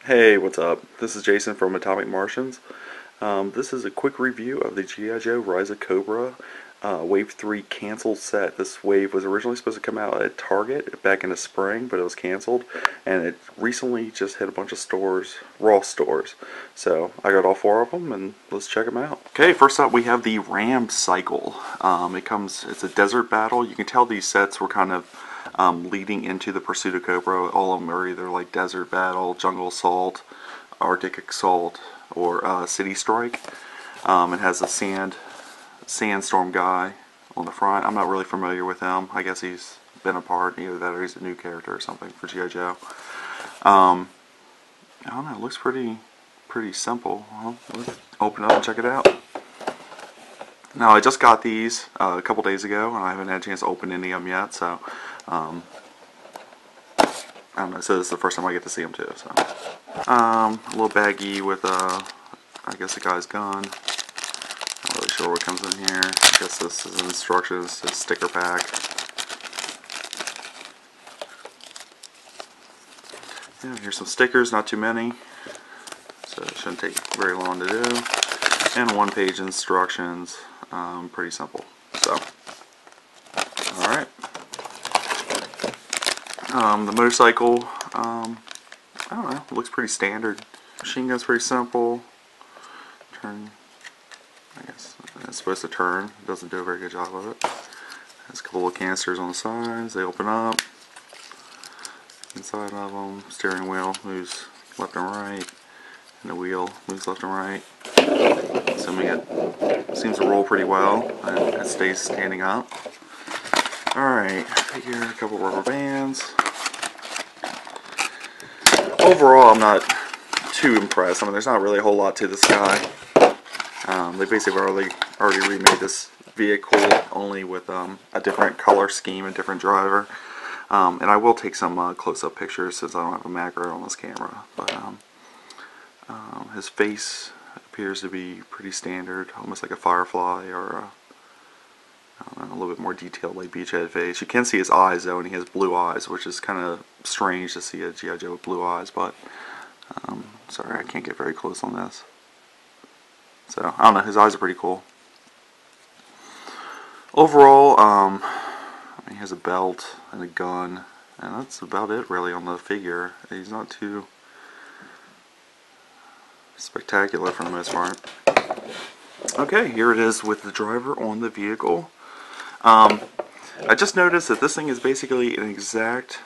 Hey, what's up? This is Jason from Atomic Martians. This is a quick review of the G.I. Joe Rise of Cobra Wave 3 canceled set. This wave was originally supposed to come out at Target back in the spring, but it was canceled, and it recently just hit a bunch of stores, Raw stores. So I got all four of them, and let's check them out. Okay, first up we have the Ram Cycle. It's a desert battle. You can tell these sets were kind of leading into the Pursuit of Cobra. All of them are either like Desert Battle, Jungle Assault, Arctic Assault, or City Strike. It has a sandstorm guy on the front. I'm not really familiar with him. I guess he's been a part, either that or he's a new character or something for G.I. Joe. I don't know, it looks pretty simple. Well, let's open it up and check it out. Now, I just got these a couple days ago, and I haven't had a chance to open any of them yet, so I don't know, so this is the first time I get to see them too. So, a little baggie with I guess a guy's gun. Not really sure what comes in here. I guess this is instructions, a sticker pack. Yeah, here's some stickers, not too many, so it shouldn't take very long to do. And one-page instructions, pretty simple. So, all right. The motorcycle, I don't know, it looks pretty standard. Machine gun's pretty simple. Turn, I guess it's supposed to turn. It doesn't do a very good job of it. Has a couple of canisters on the sides. They open up. Inside of them, steering wheel moves left and right, and the wheel moves left and right. Assuming it seems to roll pretty well, and it stays standing up. Alright, here a couple rubber bands. Overall, I'm not too impressed. I mean, there's not really a whole lot to this guy. They basically already remade this vehicle, only with a different color scheme and different driver. And I will take some close-up pictures since I don't have a macro on this camera. But his face appears to be pretty standard, almost like a Firefly or a little bit more detailed like Beachhead face. You can see his eyes though, and he has blue eyes, which is kind of strange to see a G.I. Joe with blue eyes, but sorry, I can't get very close on this. So, I don't know, his eyes are pretty cool. Overall, he has a belt and a gun, and that's about it really on the figure. He's not too spectacular for the most part. Okay, here it is with the driver on the vehicle. I just noticed that this thing is basically an exact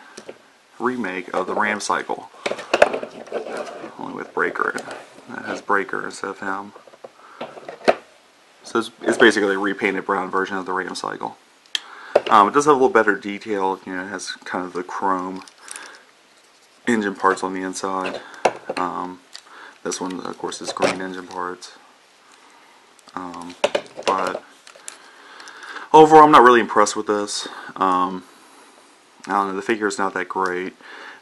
remake of the Ram Cycle, only with Breaker. It has Breaker instead of him. So it's basically a repainted brown version of the Ram Cycle. It does have a little better detail. You know, it has kind of the chrome engine parts on the inside. This one, of course, is green engine parts. But overall, I'm not really impressed with this. I don't know, the figure is not that great,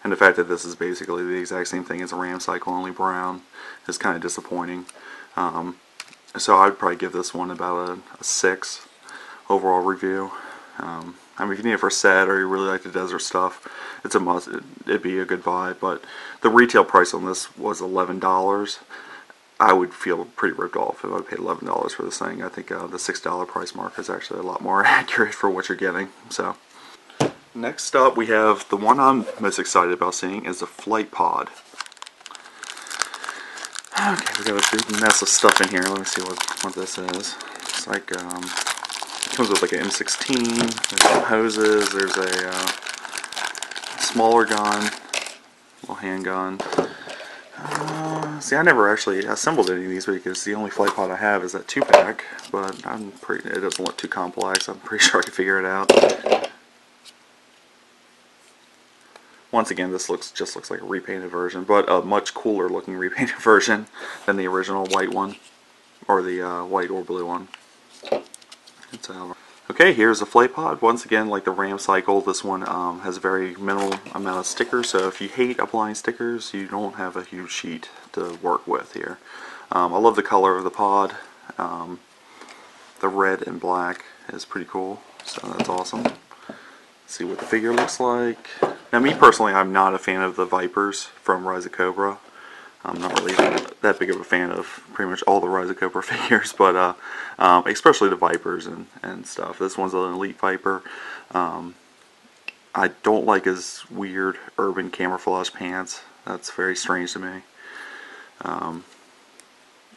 and the fact that this is basically the exact same thing as a Ram Cycle, only brown, is kind of disappointing. So I'd probably give this one about a 6 overall review. I mean, if you need it for a set or you really like the desert stuff, it's a must. It'd be a good buy, but the retail price on this was $11. I would feel pretty ripped off if I paid $11 for this thing. I think the $6 price mark is actually a lot more accurate for what you're getting. So, next up we have the one I'm most excited about seeing is the Flight Pod. Okay, we got a big mess of stuff in here. Let me see what this is. It's like it comes with like an M16. There's some hoses. There's a smaller gun, little handgun. See, I never actually assembled any of these because the only Flight Pod I have is that 2-pack, but it doesn't look too complex. I'm pretty sure I can figure it out. Once again, this just looks like a repainted version, but a much cooler looking repainted version than the original white one, or the white or blue one. Okay, here's the Flight Pod. Once again, like the Ram Cycle, this one has a very minimal amount of stickers, so if you hate applying stickers, you don't have a huge sheet to work with here. I love the color of the pod. The red and black is pretty cool, so that's awesome. See what the figure looks like. Now, me personally, I'm not a fan of the Vipers from Rise of Cobra. I'm not really that big of a fan of pretty much all the Rise of Cobra figures, but especially the Vipers and stuff. This one's an Elite Viper. I don't like his weird urban camouflage pants. That's very strange to me.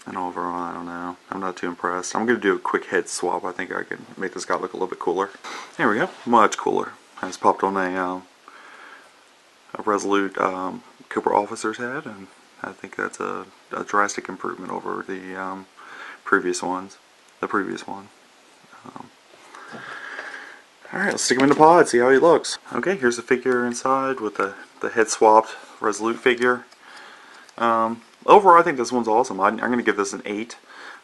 And overall, I don't know. I'm not too impressed. I'm going to do a quick head swap. I think I can make this guy look a little bit cooler. There we go. Much cooler. I just popped on a Resolute Cobra officer's head, and I think that's a drastic improvement over the previous ones. The previous one. Alright, let's stick him in the pod, see how he looks. Okay, here's the figure inside with the head swapped Resolute figure. Overall, I think this one's awesome. I'm going to give this an 8.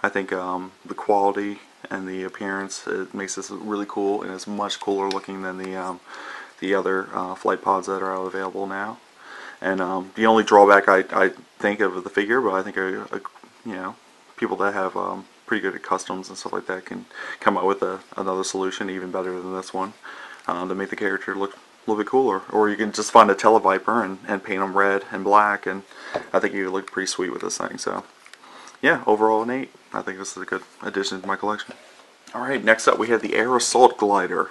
I think the quality and the appearance, it makes this really cool, and it's much cooler looking than the other flight pods that are available now. And the only drawback I think of the figure, but I think you know, people that have pretty good at customs and stuff like that can come up with another solution even better than this one to make the character look a little bit cooler. Or you can just find a Televiper and paint them red and black, and I think you look pretty sweet with this thing. So yeah, overall an 8. I think this is a good addition to my collection. Alright, next up we have the Air Assault Glider.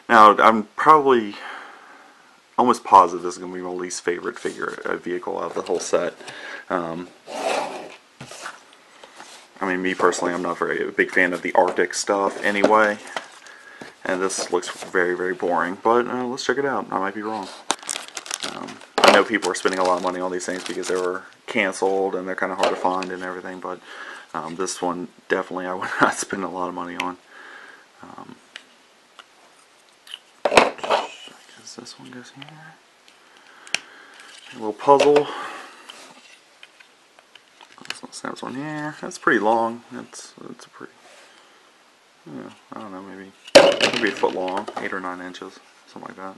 Now, I'm probably almost positive this is going to be my least favorite vehicle out of the whole set. I mean, me personally, I'm not a big fan of the Arctic stuff anyway. And this looks very, very boring. But let's check it out. I might be wrong. I know people are spending a lot of money on these things because they were canceled and they're kind of hard to find and everything. But this one, definitely, I would not spend a lot of money on. I guess this one goes here. A little puzzle. Snaps one here. That's pretty long. It's pretty. Yeah, I don't know. Maybe a foot long, 8 or 9 inches, something like that.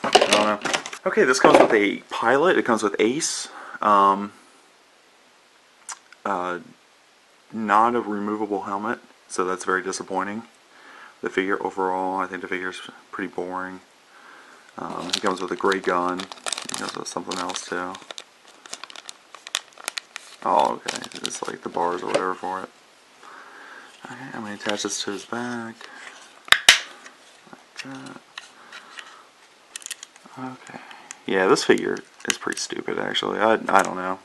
I don't know. Okay, this comes with a pilot. It comes with Ace. Not a removable helmet, so that's very disappointing. The figure overall, I think the figure is pretty boring. He comes with a gray gun. He comes with something else too. Oh, okay. It's like the bars or whatever for it. Okay, I'm going to attach this to his back. Like that. Okay. Yeah, this figure is pretty stupid, actually. I don't know.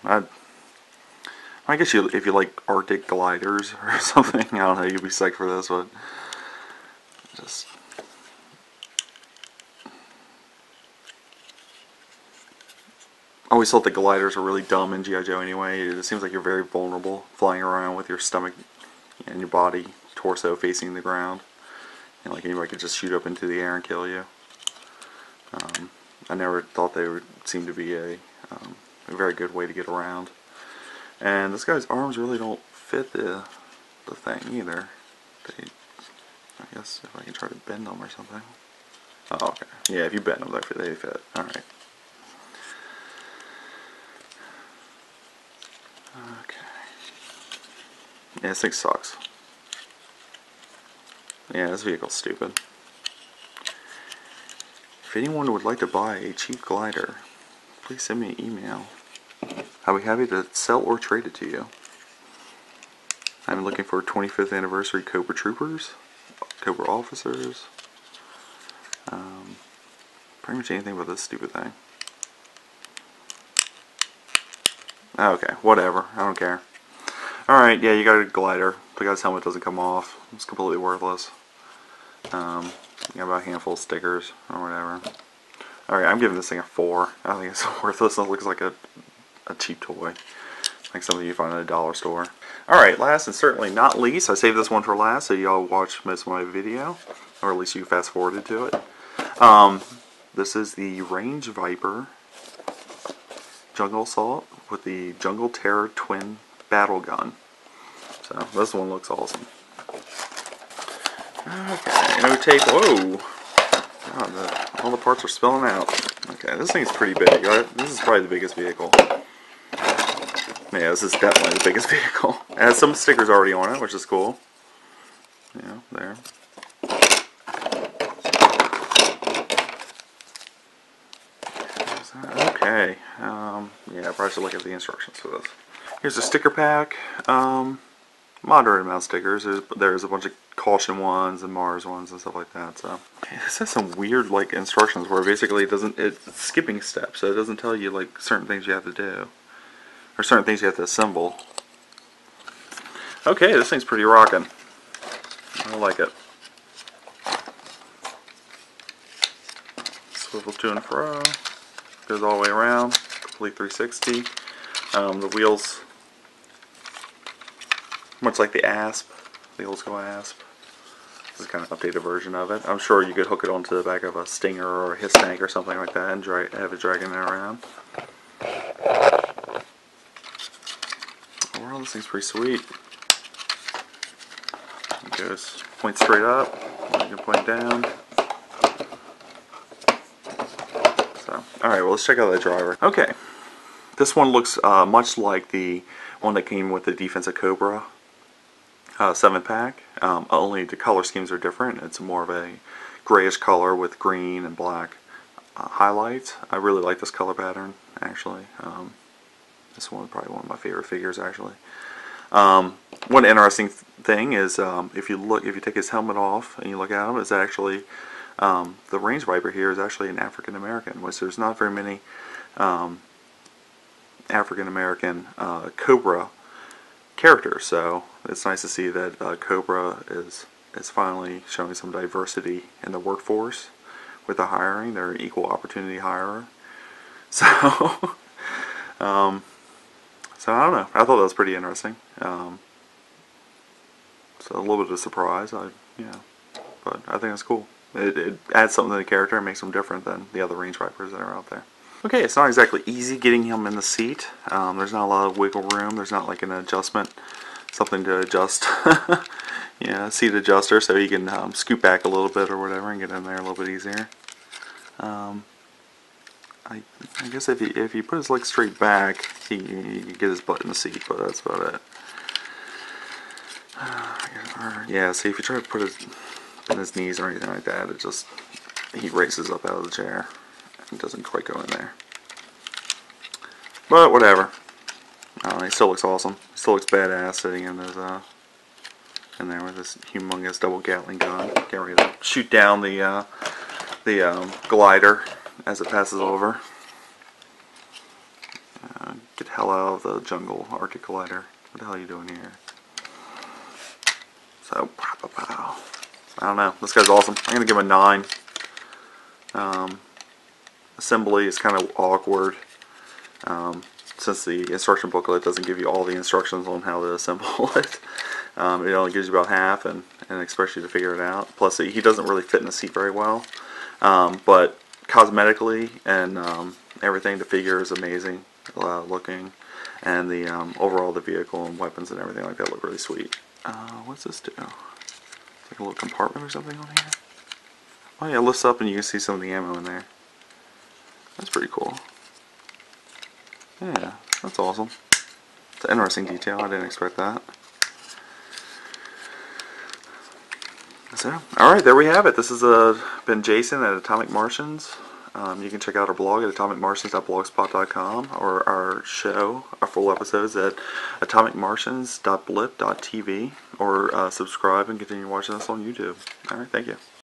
I guess if you like Arctic gliders or something, I don't know, you'd be psyched for this, but just... I always thought the gliders were really dumb in G.I. Joe anyway. It seems like you're very vulnerable flying around with your stomach and your body, torso facing the ground. And like anybody could just shoot up into the air and kill you. I never thought they would seem to be a very good way to get around. And this guy's arms really don't fit the thing either. I guess if I can try to bend them or something. Oh, okay. Yeah, if you bend them, they fit. Alright. Okay. Yeah, this thing sucks. Yeah, this vehicle's stupid. If anyone would like to buy a cheap glider, please send me an email. I'll be happy to sell or trade it to you. I'm looking for 25th anniversary Cobra Troopers, Cobra Officers, pretty much anything but this stupid thing. Okay, whatever. I don't care. Alright, yeah, you got a glider. The guy's helmet doesn't come off. It's completely worthless. You got about a handful of stickers or whatever. Alright, I'm giving this thing a 4. I think it's worthless. It looks like a cheap toy. Like something you find at a dollar store. Alright, last and certainly not least, I saved this one for last so y'all watch most of my video. Or at least you fast forwarded to it. This is the Range Viper Jungle Assault with the Jungle Terror Twin Battle Gun. So this one looks awesome. Okay, no tape. Whoa! God, all the parts are spilling out. Okay, this thing's pretty big. This is probably the biggest vehicle. Yeah, this is definitely the biggest vehicle. It has some stickers already on it, which is cool. Yeah, there. Okay. Yeah, probably should look at the instructions for this. Here's a sticker pack. Moderate amount of stickers. There's a bunch of caution ones and Mars ones and stuff like that. So this has some weird like instructions where basically it's skipping steps, so it doesn't tell you like certain things you have to do or certain things you have to assemble. Okay, this thing's pretty rocking. I like it. Swivels to and fro. Goes all the way around. Complete 360. The wheels, much like the ASP. The old school ASP. This is kind of an updated version of it. I'm sure you could hook it onto the back of a Stinger or a His tank or something like that and have it dragging it around. Overall, this thing's pretty sweet. It goes point straight up, you can point down. So, alright, well, let's check out the driver. Okay, this one looks much like the one that came with the defensive Cobra 7-pack, only the color schemes are different. It's more of a grayish color with green and black highlights. I really like this color pattern, actually. This one is probably one of my favorite figures, actually. One interesting thing is if you take his helmet off and you look at him, is actually the range viper here is actually an African American, which there's not very many African American Cobra characters. So it's nice to see that Cobra is finally showing some diversity in the workforce with the hiring. They're an equal opportunity hirer. So so I don't know. I thought that was pretty interesting. So a little bit of a surprise. But I think that's cool. It adds something to the character and makes him different than the other range vipers that are out there. Okay, it's not exactly easy getting him in the seat. There's not a lot of wiggle room. There's not like an adjustment, something to adjust. Seat adjuster, so you can scoot back a little bit or whatever and get in there a little bit easier. I guess if he put his legs straight back, he can get his butt in the seat, but that's about it. Yeah, see, if you try to put his knees or anything like that, he races up out of the chair and doesn't quite go in there. But whatever. He still looks awesome. He still looks badass sitting in there with this humongous double Gatling gun, getting ready to shoot down the glider as it passes over. Get the hell out of the jungle, Arctic glider. What the hell are you doing here? So, I don't know. This guy's awesome. I'm going to give him a 9. Assembly is kind of awkward. Since the instruction booklet doesn't give you all the instructions on how to assemble it. It only gives you about half and expects you to figure it out. Plus, he doesn't really fit in the seat very well. But cosmetically and everything, the figure is amazing looking. And the overall, the vehicle and weapons and everything like that look really sweet. What's this do? It's like a little compartment or something on here. Oh yeah, it lifts up and you can see some of the ammo in there. That's pretty cool. Yeah, that's awesome. It's an interesting detail. I didn't expect that. So, alright, there we have it. This has been Jason at Atomic Martians. You can check out our blog at atomicmartians.blogspot.com or our full episodes at atomicmartians.blip.tv or subscribe and continue watching us on YouTube. Alright, thank you.